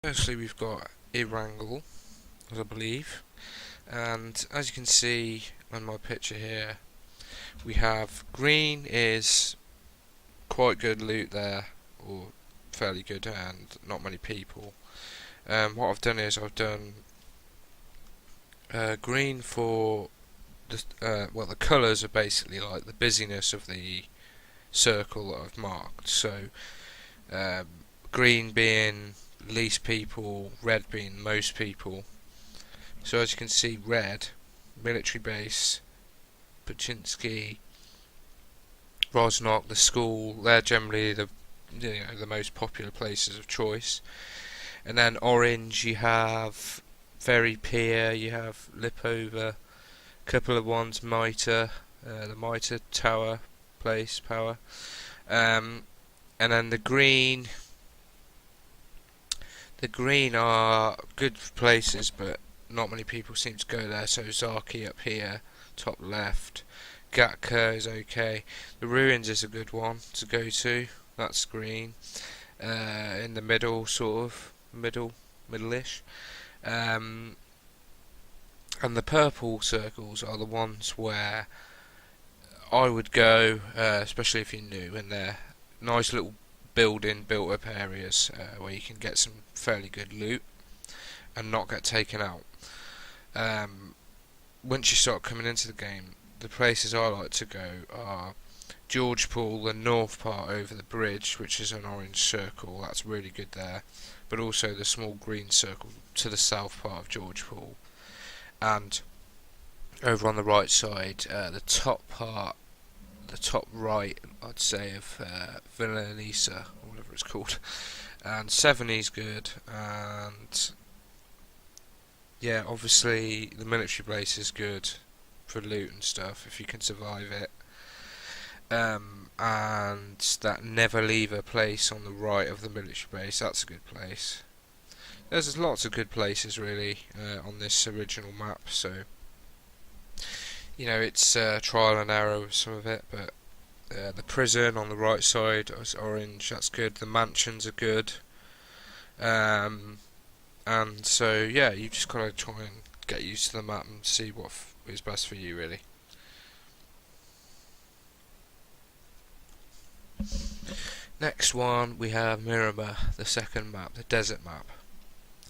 Firstly, we've got a wrangle, as I believe, and as you can see on my picture here, we have green is quite good loot there, or fairly good, and not many people. What I've done is I've done green for the colours are basically like the busyness of the circle that I've marked. So um, green being least people, red being most people. So as you can see, red, military base, Pubg, Rosnock, the school, they're generally the most popular places of choice. And then orange, you have Ferry Pier, you have Lipover, a couple of ones, Mitre, the Mitre Tower place, power. And then the green are good places, but not many people seem to go there. So Zaki up here, top left. Gatka is okay. The ruins is a good one to go to. That's green. In the middle, sort of middle-ish. Um, and the purple circles are the ones where I would go, especially if you're new, and they're nice little built-up areas where you can get some fairly good loot and not get taken out. Once you start coming into the game, the places I like to go are George Pool, the north part over the bridge, which is an orange circle. That's really good there. But also the small green circle to the south part of George Pool. And over on the right side, the top right, I'd say, of Villanisa, or whatever it's called. And 70's good, and yeah, obviously the military base is good for loot and stuff if you can survive it. And that Never Leave place on the right of the military base, that's a good place. There's lots of good places really on this original map, so it's trial and error with some of it, but the prison on the right side is orange, that's good. The mansions are good. And so yeah, you just gotta try and get used to the map and see what is best for you really. Next one we have Miramar, the second map, the desert map.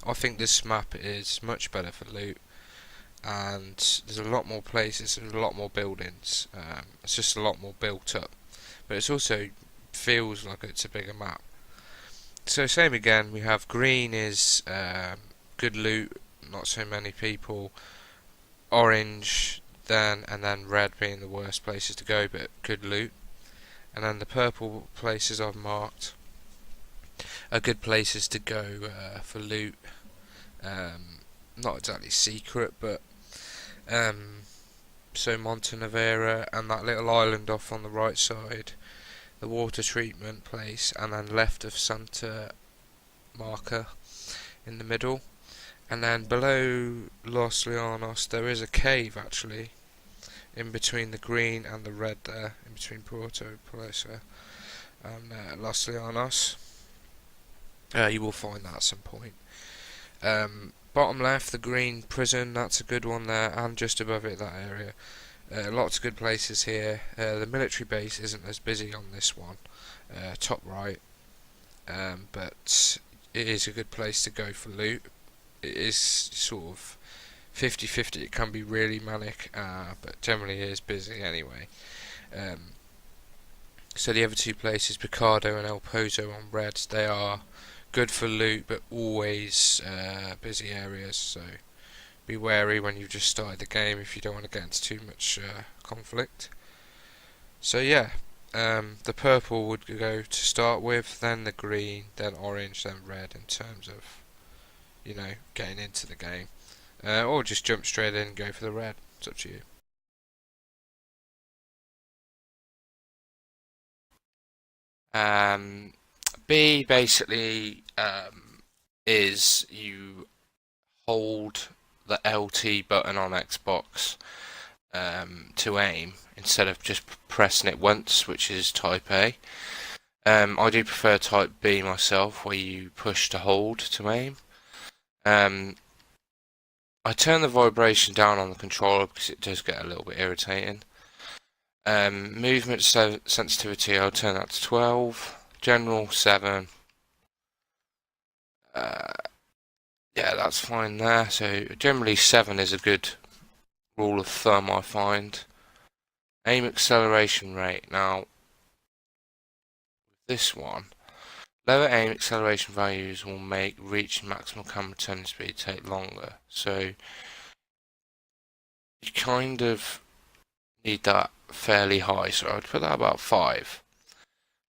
I think this map is much better for loot, and there's a lot more places and a lot more buildings. It's just a lot more built up, but it's also feels like it's a bigger map. So same again, we have green is good loot, not so many people. Orange, and then red being the worst places to go, but good loot. And then the purple places I've marked are good places to go for loot. Not exactly secret, but so Montenevera and that little island off on the right side, the water treatment place, and then left of Santa Marca in the middle. And then below Los Llanos there is a cave actually, in between the green and the red there, in between Puerto Palesa and Los Llanos. You will find that at some point. Bottom left, the green prison, that's a good one there, and just above it, that area. Lots of good places here. The military base isn't as busy on this one, top right, but it is a good place to go for loot. It is sort of 50-50, it can be really manic, but generally it is busy anyway. So the other two places, Picado and El Pozo on reds, they are good for loot, but always busy areas, so be wary when you've just started the game if you don't want to get into too much conflict. So yeah, the purple would go to start with, then the green, then orange, then red in terms of, getting into the game. Or just jump straight in and go for the red, it's up to you. B basically is you hold the LT button on Xbox to aim instead of just pressing it once, which is type A. I do prefer type B myself, where you push to hold to aim. I turn the vibration down on the controller because it does get a little bit irritating. Movement sensitivity, I'll turn that to 12. General 7. Yeah, that's fine there. So generally 7 is a good rule of thumb, I find. Aim acceleration rate. Now, this one, lower aim acceleration values will make reaching maximum camera turning speed take longer. So you kind of need that fairly high. So I'd put that about 5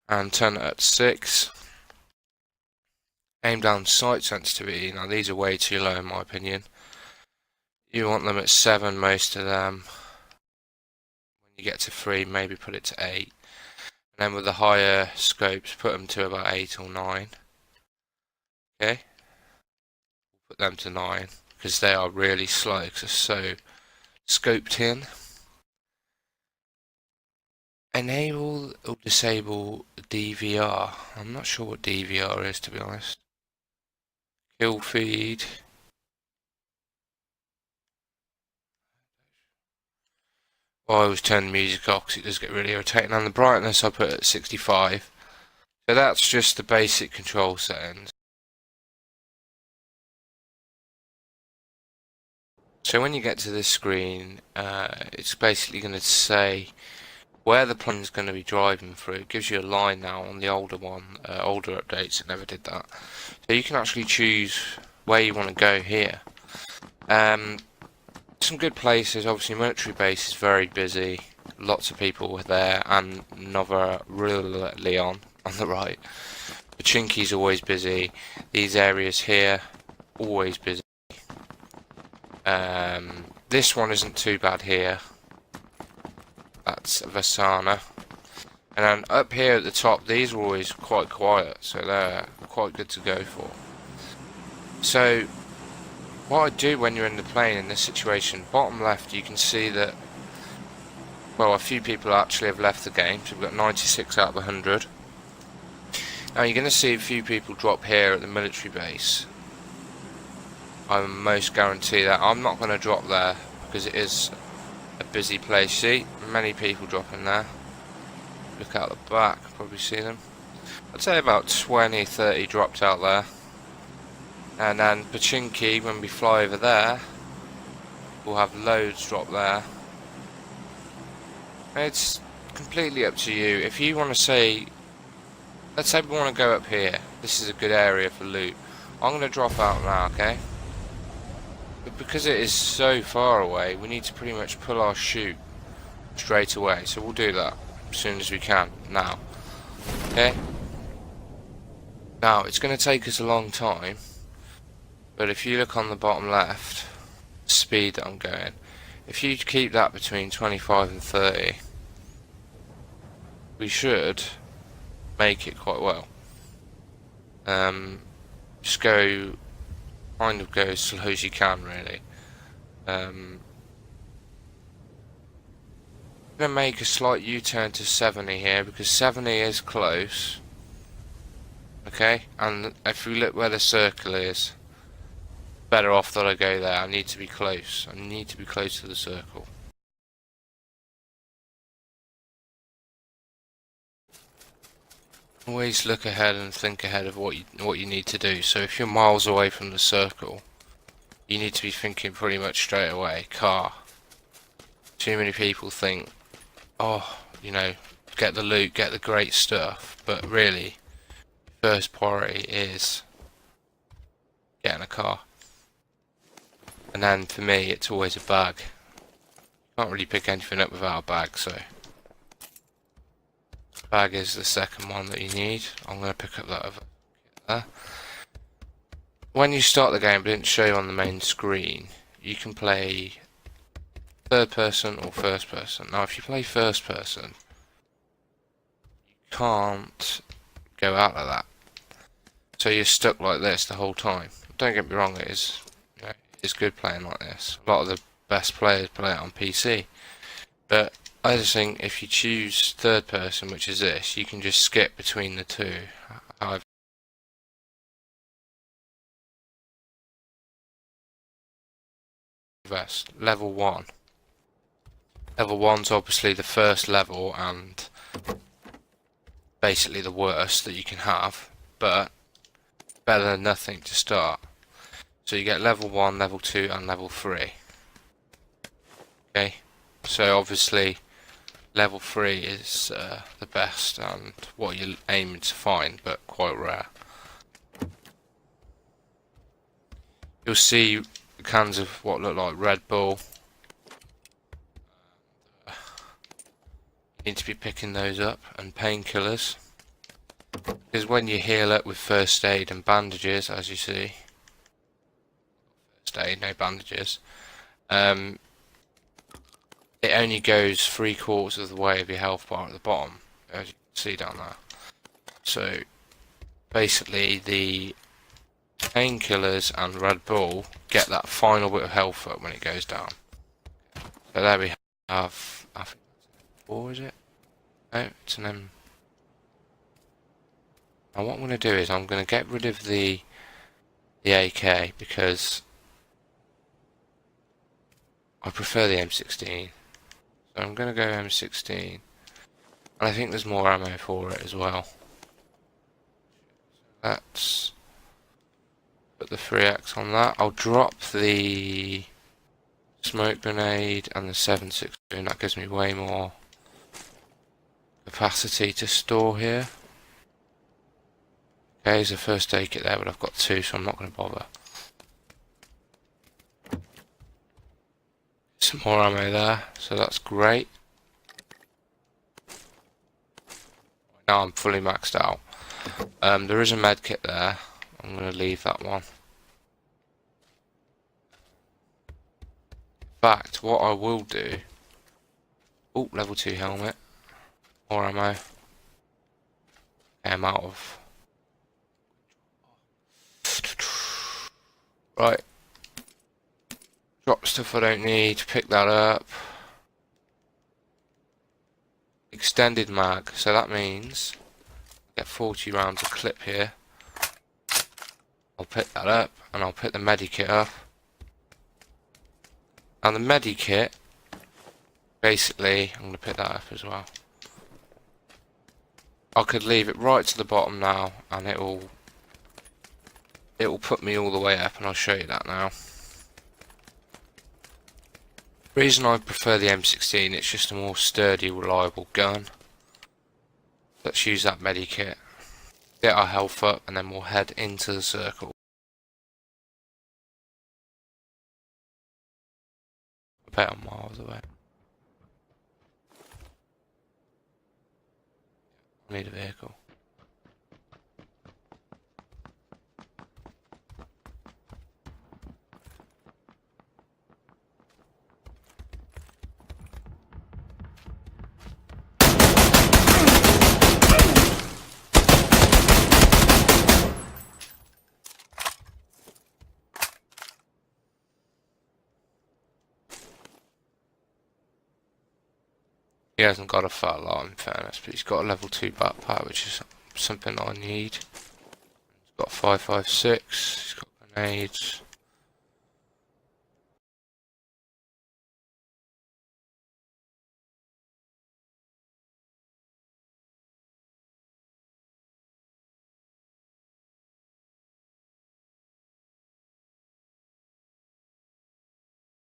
and turn it at 6. Aim down sight sensitivity. Now these are way too low in my opinion. You want them at 7, most of them. When you get to 3, maybe put it to 8. And then with the higher scopes, put them to about 8 or 9. Okay? Put them to 9, because they are really slow, because they're so scoped in. Enable or disable DVR. I'm not sure what DVR is, to be honest. Kill feed. I always turn the music off because it does get really irritating. And the brightness I put at 65. So that's just the basic control settings. So when you get to this screen, it's basically going to say where the plane's going to be driving through. It gives you a line now. On the older one, older updates, it never did that. So you can actually choose where you want to go here. Some good places, obviously military base is very busy. Lots of people were there, and Nova Leon on the right. Pachinki's always busy. These areas here, always busy. This one isn't too bad here. That's Vasana. And then up here at the top, these are always quite quiet, so they're quite good to go for. So, what I do when you're in the plane in this situation, bottom left, you can see that, well, a few people actually have left the game, so we've got 96 out of 100. Now you're going to see a few people drop here at the military base. I most guarantee that. I'm not going to drop there because it is a busy place. See, many people dropping there. Look out the back, probably see them. I'd say about 20-30 dropped out there. And then Pachinki, when we fly over there, we'll have loads drop there. It's completely up to you. If you want to say, let's say we want to go up here. This is a good area for loot. I'm going to drop out now, okay? But because it is so far away, we need to pretty much pull our chute straight away. So we'll do that as soon as we can, now. Okay? Now, it's going to take us a long time. But if you look on the bottom left, the speed that I'm going, if you keep that between 25 and 30, we should make it quite well. Just go, kind of go as slow as you can, really. I'm going to make a slight U-turn to 70 here, because 70 is close. Okay, and if we look where the circle is, better off that I go there. I need to be close. I need to be close to the circle. Always look ahead and think ahead of what you need to do. So if you're miles away from the circle, you need to be thinking pretty much straight away. Car. Too many people think, oh, you know, get the loot, get the great stuff, but really, first priority is getting a car. And then for me, it's always a bag. Can't really pick anything up without a bag, so bag is the second one that you need. I'm going to pick up that over there. When you start the game, but didn't show you on the main screen, you can play third person or first person. Now, if you play first person, you can't go out of that. So you're stuck like this the whole time. Don't get me wrong, it is, you know, it's good playing like this. A lot of the best players play it on PC, but I just think if you choose third person, which is this, you can just skip between the two. I've best level 1. Level 1's obviously the first level and basically the worst that you can have, but better than nothing to start. So you get level 1, level 2 and level 3. Okay, so obviously level 3 is the best and what you're aiming to find, but quite rare. You'll see cans of what look like Red Bull. You need to be picking those up, and painkillers. Because when you heal it with first aid and bandages, as you see, first aid, no bandages, it only goes 3/4 of the way of your health bar at the bottom, as you can see down there. So basically the painkillers and Red Bull get that final bit of health up when it goes down. So there we have, I think that's an M4, is it? No, it's an M. Now what I'm going to do is I'm going to get rid of the AK because I prefer the M16. So I'm going to go M16. And I think there's more ammo for it as well. Let's put the 3x on that. I'll drop the smoke grenade and the 7.62. That gives me way more capacity to store here. Okay, there's a first aid kit there, but I've got 2, so I'm not going to bother. Some more ammo there, so that's great. Now I'm fully maxed out. There is a med kit there. I'm going to leave that one. In fact, what I will do... Oh, level 2 helmet. More ammo. Okay, I'm out of... Right. Drop stuff I don't need, pick that up. Extended mag, so that means I get 40 rounds of clip here. I'll pick that up and I'll pick the medikit up. And the medikit, basically, I'm going to pick that up as well. I could leave it right to the bottom now and it will put me all the way up, and I'll show you that now. The reason I prefer the M16, it's just a more sturdy, reliable gun. Let's use that medikit, get our health up, and then we'll head into the circle. I bet I'm miles away. I need a vehicle. He hasn't got a fat lot in fairness, but he's got a level 2 backpack, which is something I need. He's got 5.56, he's got grenades.